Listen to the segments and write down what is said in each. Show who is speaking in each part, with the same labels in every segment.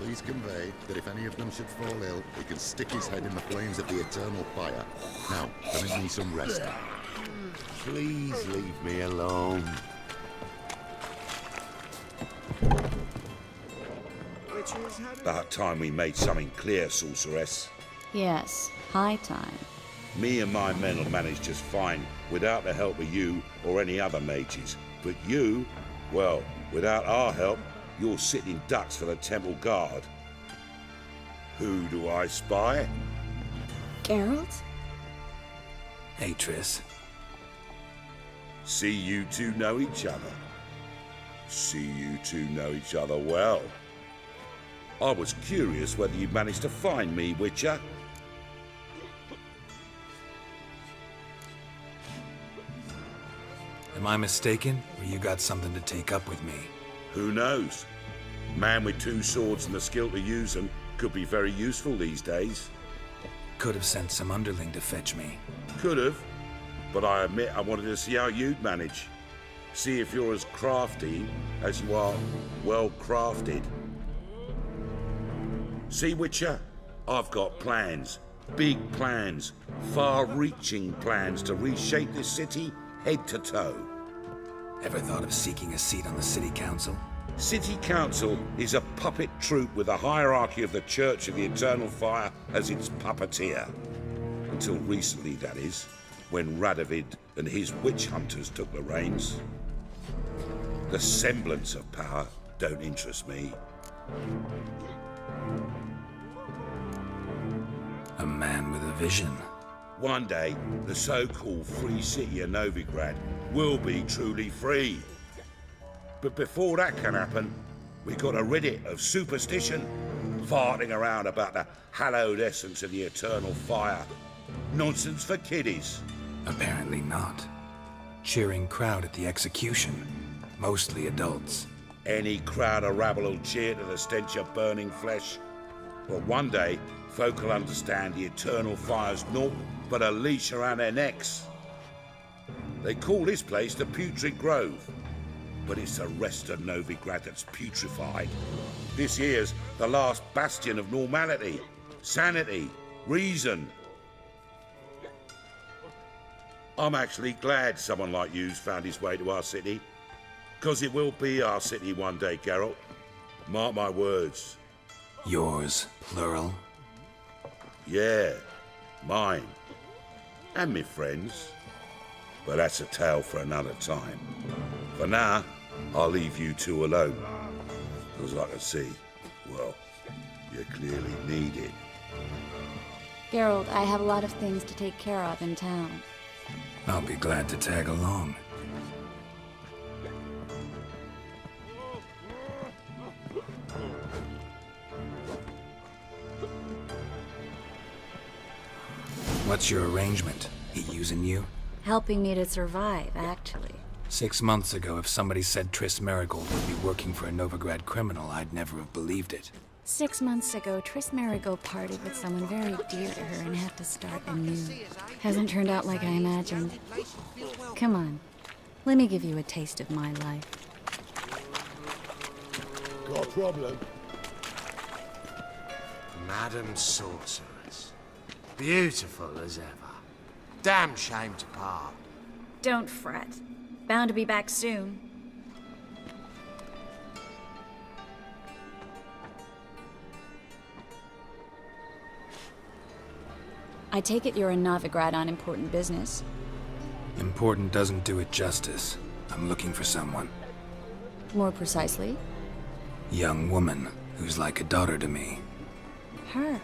Speaker 1: Please convey that if any of them should fall ill, he can stick his head in the flames of the eternal fire. Now, permit me some rest.
Speaker 2: Please leave me alone.
Speaker 3: About time we made something clear, sorceress.
Speaker 4: Yes, high time.
Speaker 3: Me and my men will manage just fine without the help of you or any other mages. But you, well, without our help, you're sitting ducks for the temple guard. Who do I spy?
Speaker 4: Geralt?
Speaker 5: Hey, Triss.
Speaker 3: See you two know each other. See you two know each other well. I was curious whether you'd managed to find me, Witcher.
Speaker 5: Am I mistaken, or you got something to take up with me?
Speaker 3: Who knows? Man with two swords and the skill to use them could be very useful these days.
Speaker 5: Could have sent some underling to fetch me.
Speaker 3: Could have, but I admit I wanted to see how you'd manage. See if you're as crafty as you are well crafted. See, Witcher, I've got plans. Big plans. Far-reaching plans to reshape this city head to toe.
Speaker 5: Ever thought of seeking a seat on the city council?
Speaker 3: City Council is a puppet troupe with a hierarchy of the Church of the Eternal Fire as its puppeteer. Until recently, that is, when Radovid and his witch hunters took the reins. The semblance of power don't interest me.
Speaker 5: A man with a vision.
Speaker 3: One day, the so-called free city of Novigrad will be truly free. But before that can happen, we gotta rid it of superstition, farting around about the hallowed essence of the eternal fire. Nonsense for kiddies.
Speaker 5: Apparently not. Cheering crowd at the execution. Mostly adults.
Speaker 3: Any crowd of rabble will cheer to the stench of burning flesh. But one day, folk will understand the eternal fire's naught but a leash around their necks. They call this place the Putrid Grove, but it's the rest of Novigrad that's putrefied. This here's the last bastion of normality, sanity, reason. I'm actually glad someone like you's found his way to our city, because it will be our city one day, Geralt. Mark my words.
Speaker 5: Yours, plural.
Speaker 3: Yeah, mine. And me friends. But that's a tale for another time. For now, I'll leave you two alone. Because I can see, well, you clearly need it.
Speaker 4: Geralt, I have a lot of things to take care of in town.
Speaker 5: I'll be glad to tag along. What's your arrangement? He using you?
Speaker 4: Helping me to survive, actually.
Speaker 5: 6 months ago, if somebody said Triss Marigold would be working for a Novigrad criminal, I'd never have believed it.
Speaker 4: 6 months ago, Triss Marigold parted with someone very dear to her and had to start anew. Hasn't turned out like I imagined. Come on, let me give you a taste of my life.
Speaker 2: Got a problem?
Speaker 6: Madam Sorceress. Beautiful as ever. Damn shame to part.
Speaker 4: Don't fret. Bound to be back soon. I take it you're in Novigrad on important business.
Speaker 5: Important doesn't do it justice. I'm looking for someone.
Speaker 4: More precisely?
Speaker 5: Young woman who's like a daughter to me.
Speaker 4: Her?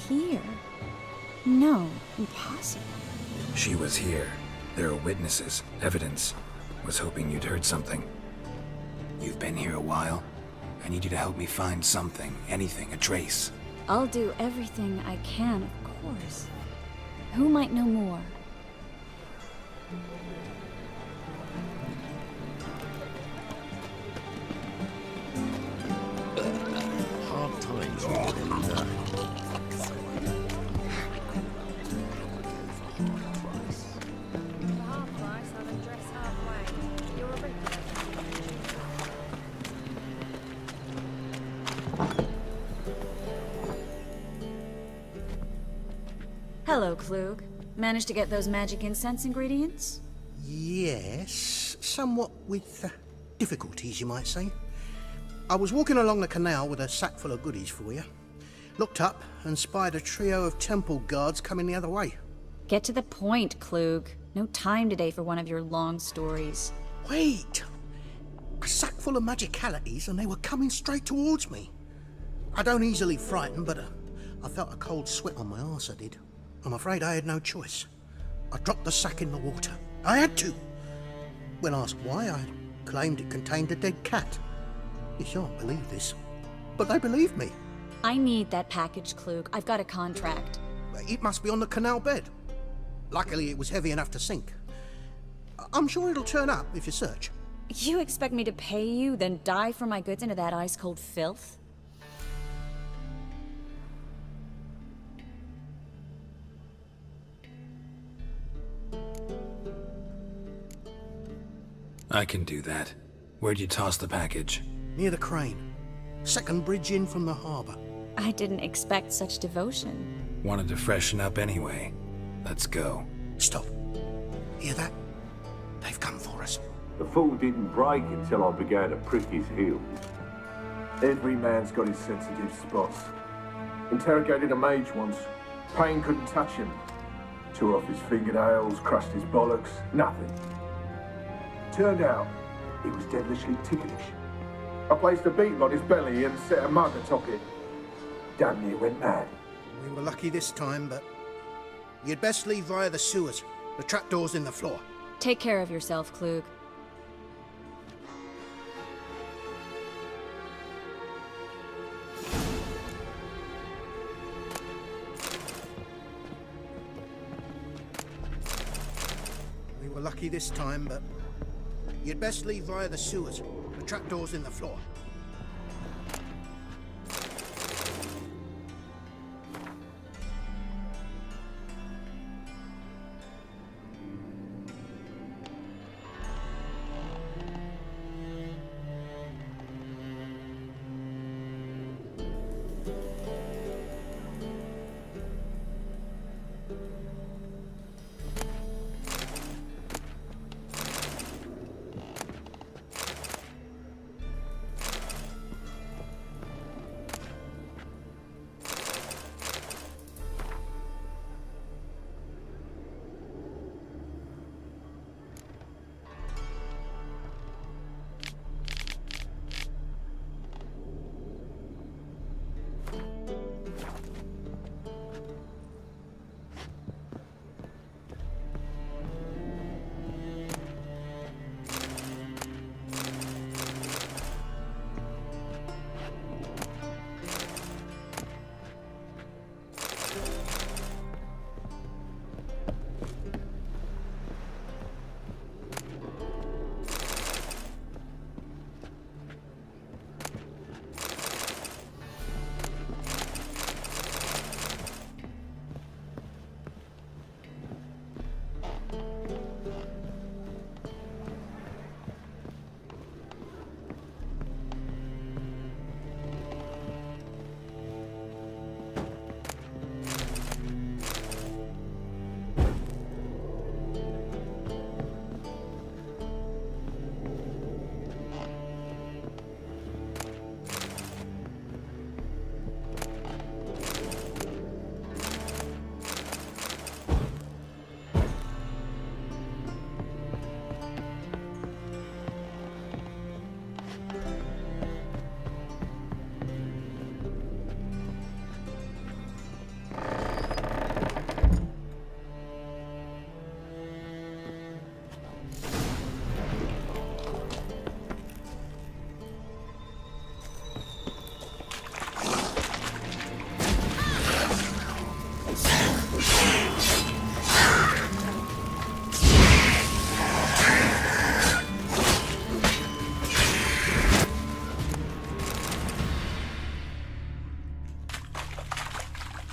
Speaker 4: Here? No, impossible.
Speaker 5: She was here. There are witnesses, evidence. Was hoping you'd heard something. You've been here a while. I need you to help me find something, anything, a trace.
Speaker 4: I'll do everything I can, of course. Who might know more?
Speaker 1: Hard times, really.
Speaker 4: Hello, Klug. Managed to get those magic incense ingredients?
Speaker 7: Yes, somewhat with difficulties, you might say. I was walking along the canal with a sack full of goodies for you. Looked up and spied a trio of temple guards coming the other way.
Speaker 4: Get to the point, Klug. No time today for one of your long stories.
Speaker 7: Wait! A sack full of magicalities and they were coming straight towards me. I don't easily frighten, but I felt a cold sweat on my arse, I did. I'm afraid I had no choice. I dropped the sack in the water. I had to. When asked why, I claimed it contained a dead cat. You shan't believe this, but they believed me.
Speaker 4: I need that package, Klug. I've got a contract.
Speaker 7: It must be on the canal bed. Luckily, it was heavy enough to sink. I'm sure it'll turn up if you search.
Speaker 4: You expect me to pay you, then dive for my goods into that ice-cold filth?
Speaker 5: I can do that. Where'd you toss the package?
Speaker 7: Near the crane. Second bridge in from the harbour.
Speaker 4: I didn't expect such devotion.
Speaker 5: Wanted to freshen up anyway. Let's go.
Speaker 7: Stop. Hear that? They've come for us.
Speaker 8: The fool didn't break until I began to prick his heels. Every man's got his sensitive spots. Interrogated a mage once. Pain couldn't touch him. Tore off his fingernails, crushed his bollocks, nothing. Turned out, he was devilishly ticklish. I placed a beetle on his belly and set a mug atop it. Damn near went mad.
Speaker 7: We were lucky this time, but you'd best leave via the sewers. The trapdoor's in the floor.
Speaker 4: Take care of yourself, Klug.
Speaker 7: We were lucky this time, but you'd best leave via the sewers. The trapdoor's in the floor.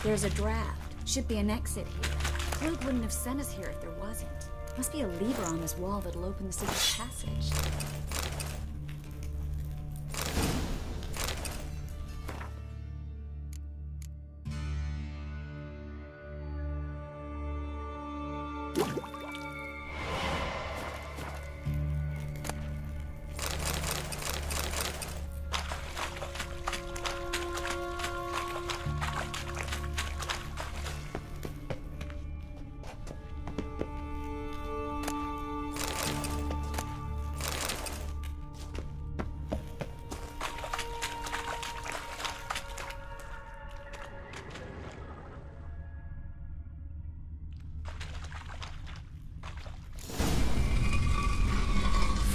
Speaker 4: There's a draft. Should be an exit here. Klug wouldn't have sent us here if there wasn't. Must be a lever on this wall that'll open the secret passage.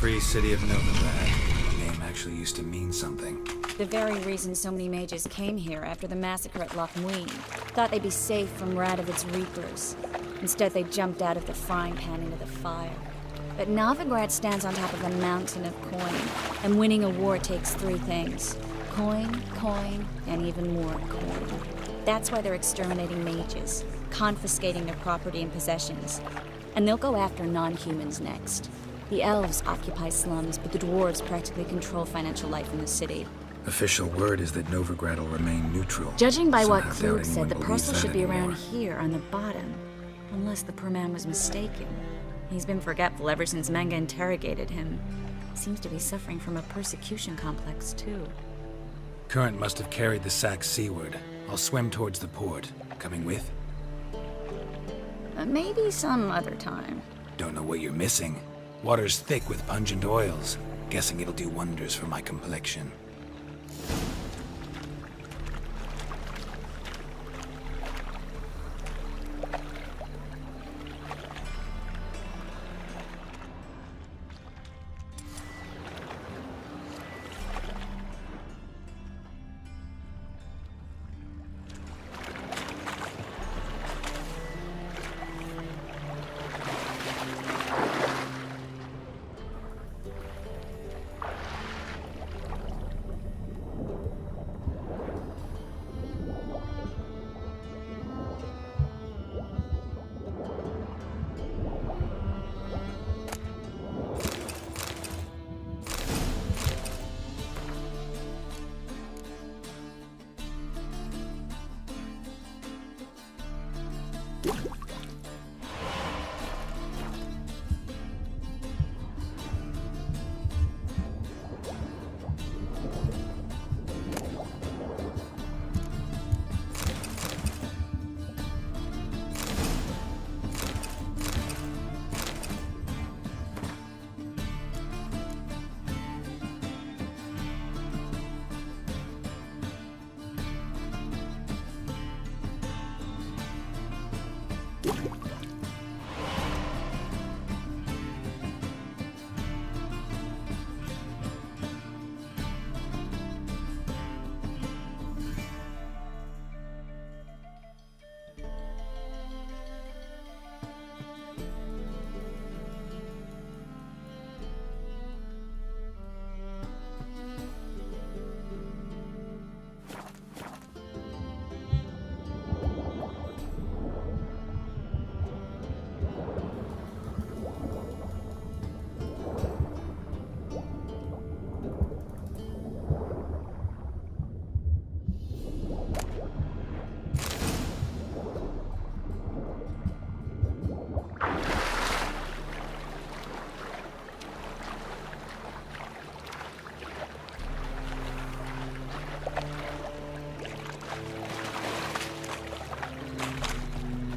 Speaker 5: Free city of Novigrad. The name actually used to mean something.
Speaker 4: The very reason so many mages came here after the massacre at Loch Muin. Thought they'd be safe from Radovid's reapers. Instead, they jumped out of the frying pan into the fire. But Novigrad stands on top of a mountain of coin, and winning a war takes three things. Coin, coin, and even more coin. That's why they're exterminating mages, confiscating their property and possessions. And they'll go after non-humans next. The elves occupy slums, but the dwarves practically control financial life in the city.
Speaker 5: Official word is that Novigrad will remain neutral.
Speaker 4: Judging by what
Speaker 5: Somehow
Speaker 4: Klug
Speaker 5: doubting
Speaker 4: said,
Speaker 5: one
Speaker 4: the
Speaker 5: believes
Speaker 4: parcel
Speaker 5: that
Speaker 4: should be around
Speaker 5: anymore.
Speaker 4: here on the bottom. Unless the poor man was mistaken. He's been forgetful ever since Manga interrogated him. Seems to be suffering from a persecution complex, too.
Speaker 5: Current must have carried the sack seaward. I'll swim towards the port. Coming with?
Speaker 4: Maybe some other time.
Speaker 5: Don't know what you're missing. Water's thick with pungent oils. Guessing it'll do wonders for my complexion.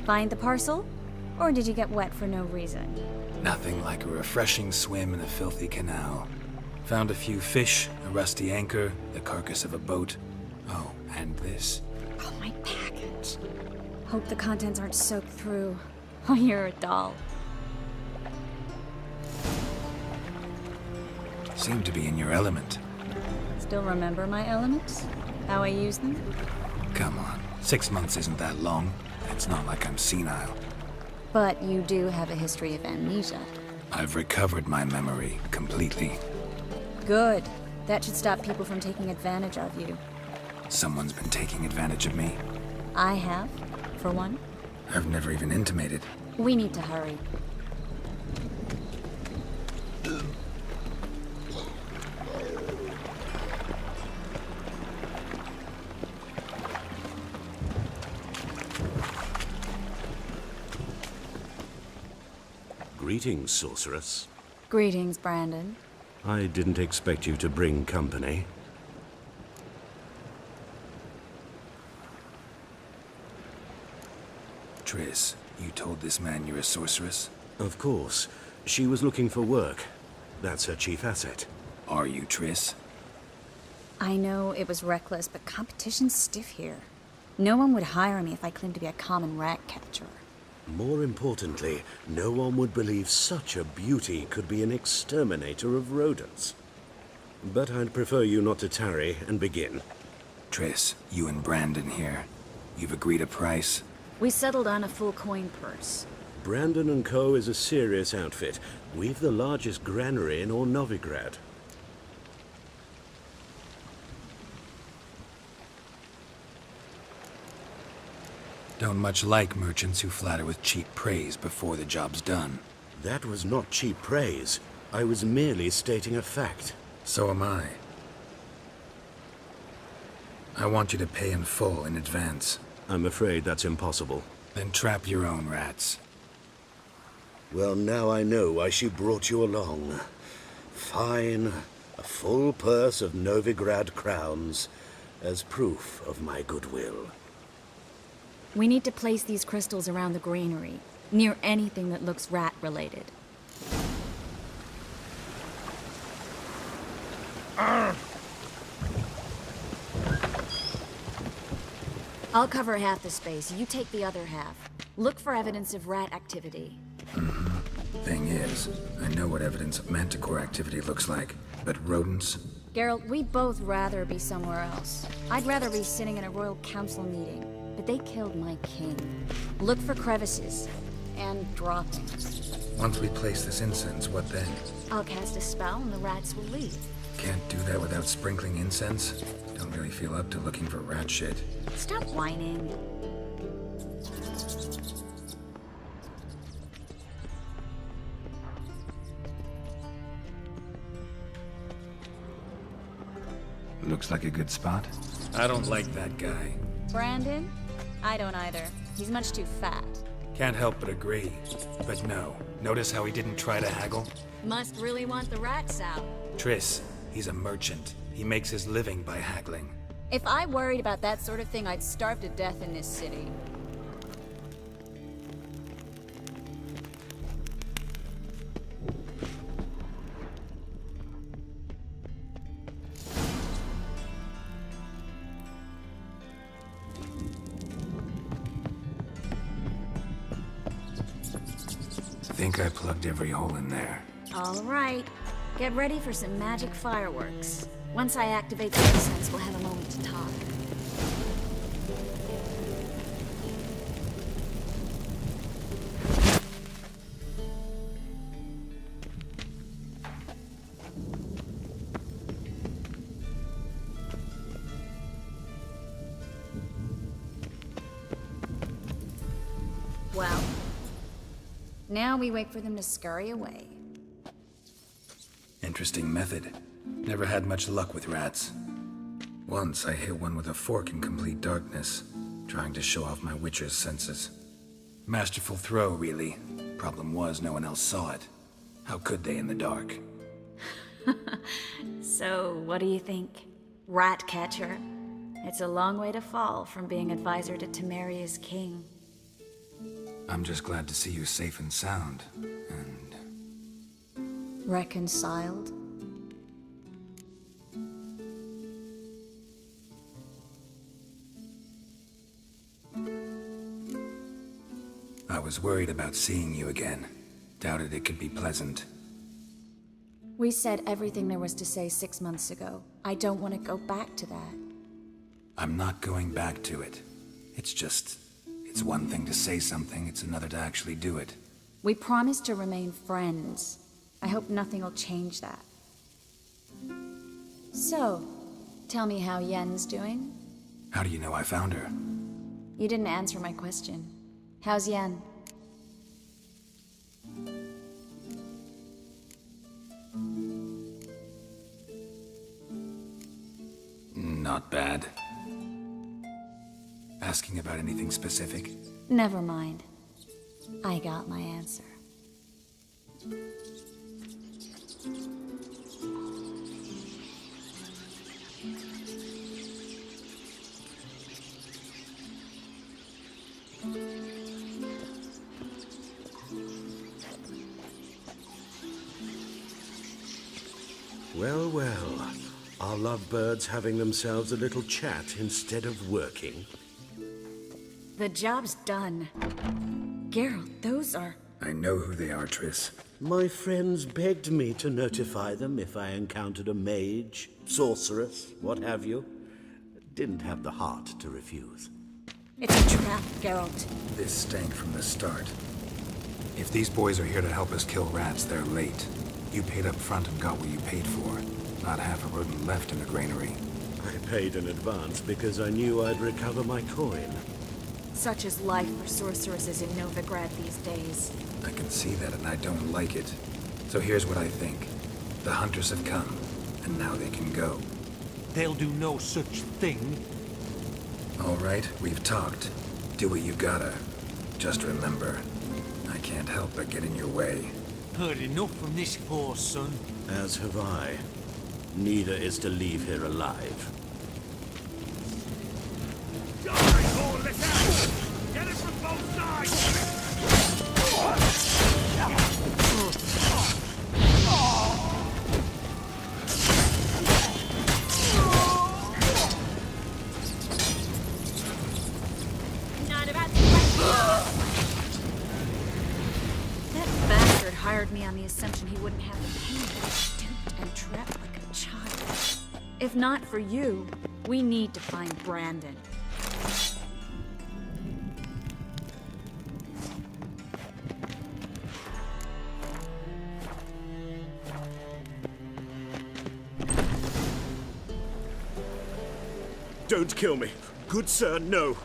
Speaker 4: Find the parcel? Or did you get wet for no reason?
Speaker 5: Nothing like a refreshing swim in a filthy canal. Found a few fish, a rusty anchor, the carcass of a boat. Oh, and this.
Speaker 4: Oh, my package. Hope the contents aren't soaked through. Oh, you're a doll.
Speaker 5: Seem to be in your element.
Speaker 4: Still remember my elements? How I use them?
Speaker 5: Come on, 6 months isn't that long. It's not like I'm senile.
Speaker 4: But you do have a history of amnesia.
Speaker 5: I've recovered my memory completely.
Speaker 4: Good. That should stop people from taking advantage of you.
Speaker 5: Someone's been taking advantage of me.
Speaker 4: I have, for one.
Speaker 5: I've never even intimated.
Speaker 4: We need to hurry.
Speaker 9: Greetings, sorceress.
Speaker 4: Greetings, Brandon.
Speaker 9: I didn't expect you to bring company.
Speaker 5: Triss, you told this man you're a sorceress?
Speaker 9: Of course. She was looking for work. That's her chief asset.
Speaker 5: Are you, Triss?
Speaker 4: I know it was reckless, but competition's stiff here. No one would hire me if I claimed to be a common rat catcher.
Speaker 9: More importantly, no one would believe such a beauty could be an exterminator of rodents. But I'd prefer you not to tarry and begin.
Speaker 5: Triss, you and Brandon here. You've agreed a price?
Speaker 4: We settled on a full coin purse.
Speaker 9: Brandon & Co. is a serious outfit. We've the largest granary in all Novigrad.
Speaker 5: Don't much like merchants who flatter with cheap praise before the job's done.
Speaker 9: That was not cheap praise. I was merely stating a fact.
Speaker 5: So am I. I want you to pay in full in advance.
Speaker 9: I'm afraid that's impossible.
Speaker 5: Then trap your own rats.
Speaker 9: Well, now I know why she brought you along. Fine. A full purse of Novigrad crowns as proof of my goodwill.
Speaker 4: We need to place these crystals around the granary, near anything that looks rat-related. I'll cover half the space, you take the other half. Look for evidence of rat activity.
Speaker 5: Thing is, I know what evidence of manticore activity looks like, but rodents?
Speaker 4: Geralt, we'd both rather be somewhere else. I'd rather be sitting in a royal council meeting, but they killed my king. Look for crevices, and droppings.
Speaker 5: Once we place this incense, what then?
Speaker 4: I'll cast a spell and the rats will leave.
Speaker 5: Can't do that without sprinkling incense? Don't really feel up to looking for rat shit.
Speaker 4: Stop whining.
Speaker 5: Looks like a good spot. I don't like that guy.
Speaker 4: Brandon? I don't either. He's much too fat.
Speaker 5: Can't help but agree. But no. Notice how he didn't try to haggle?
Speaker 4: Must really want the rats out.
Speaker 5: Triss, he's a merchant. He makes his living by haggling.
Speaker 4: If I worried about that sort of thing, I'd starve to death in this city.
Speaker 5: Think I plugged every hole in there.
Speaker 4: All right. Get ready for some magic fireworks. Once I activate the incense, we'll have a moment to talk. Well, now we wait for them to scurry away.
Speaker 5: Interesting method. Never had much luck with rats. Once I hit one with a fork in complete darkness, trying to show off my witcher's senses. Masterful throw, really. Problem was, no one else saw it. How could they in the dark?
Speaker 4: So, what do you think? Rat catcher? It's a long way to fall from being advisor to Temeria's king.
Speaker 5: I'm just glad to see you safe and sound, and...
Speaker 4: Reconciled?
Speaker 5: I was worried about seeing you again. Doubted it could be pleasant.
Speaker 4: We said everything there was to say 6 months ago. I don't want to go back to that.
Speaker 5: I'm not going back to it. It's just... It's one thing to say something, it's another to actually do it.
Speaker 4: We promised to remain friends. I hope nothing will change that. So, tell me how Yen's doing?
Speaker 5: How do you know I found her?
Speaker 4: You didn't answer my question. How's Yen?
Speaker 5: Not bad. Asking about anything specific?
Speaker 4: Never mind. I got my answer.
Speaker 9: Well, well. Are lovebirds having themselves a little chat instead of working?
Speaker 4: The job's done. Geralt, those are...
Speaker 5: I know who they are, Triss.
Speaker 9: My friends begged me to notify them if I encountered a mage, sorceress, what have you. Didn't have the heart to refuse.
Speaker 4: It's a trap, Geralt.
Speaker 5: This stank from the start. If these boys are here to help us kill rats, they're late. You paid up front and got what you paid for. Not half a rodent left in the granary.
Speaker 9: I paid in advance because I knew I'd recover my coin.
Speaker 4: Such is life for sorceresses in Novigrad these days.
Speaker 5: I can see that and I don't like it. So here's what I think. The hunters have come, and now they can go.
Speaker 10: They'll do no such thing.
Speaker 5: All right, we've talked. Do what you gotta. Just remember, I can't help but get in your way.
Speaker 10: Heard enough from this poor son.
Speaker 9: As have I. Neither is to leave here alive.
Speaker 3: Get it from both sides!
Speaker 4: That bastard hired me on the assumption he wouldn't have the pain. Duped and trapped like a child. If not for you, we need to find Brandon.
Speaker 9: Don't kill me. Good sir, no.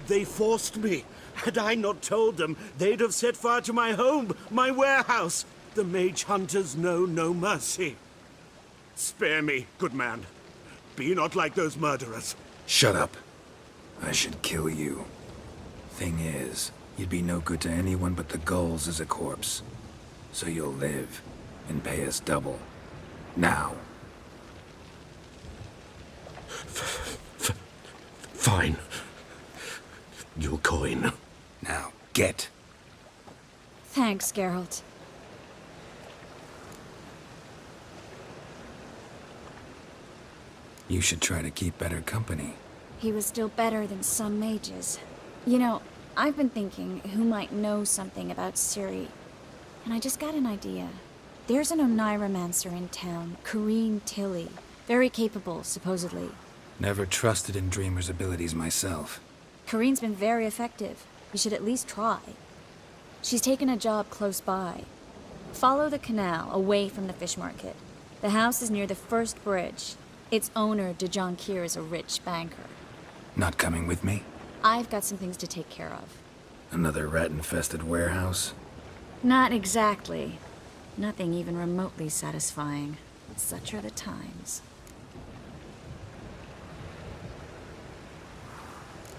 Speaker 9: They forced me. Had I not told them, they'd have set fire to my home, my warehouse. The mage hunters know no mercy. Spare me, good man. Be not like those murderers.
Speaker 5: Shut up. I should kill you. Thing is, you'd be no good to anyone but the gulls as a corpse. So you'll live and pay us double. Now.
Speaker 9: Fine. Your coin.
Speaker 5: Now, get.
Speaker 4: Thanks, Geralt.
Speaker 5: You should try to keep better company.
Speaker 4: He was still better than some mages. You know, I've been thinking who might know something about Ciri. And I just got an idea. There's an Oneiromancer in town, Corrine Tilly. Very capable, supposedly.
Speaker 5: Never trusted in Dreamer's abilities myself.
Speaker 4: Corrine's been very effective. We should at least try. She's taken a job close by. Follow the canal, away from the fish market. The house is near the first bridge. Its owner, Dejon Kier, is a rich banker.
Speaker 5: Not coming with me?
Speaker 4: I've got some things to take care of.
Speaker 5: Another rat-infested warehouse?
Speaker 4: Not exactly. Nothing even remotely satisfying. Such are the times.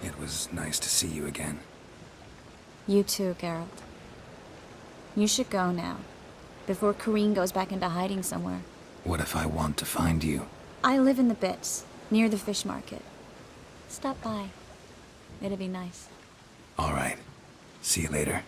Speaker 5: It was nice to see you again.
Speaker 4: You too, Geralt. You should go now, before Corrine goes back into hiding somewhere.
Speaker 5: What if I want to find you?
Speaker 4: I live in the Bits, near the fish market. Stop by. It'll be nice.
Speaker 5: All right. See you later.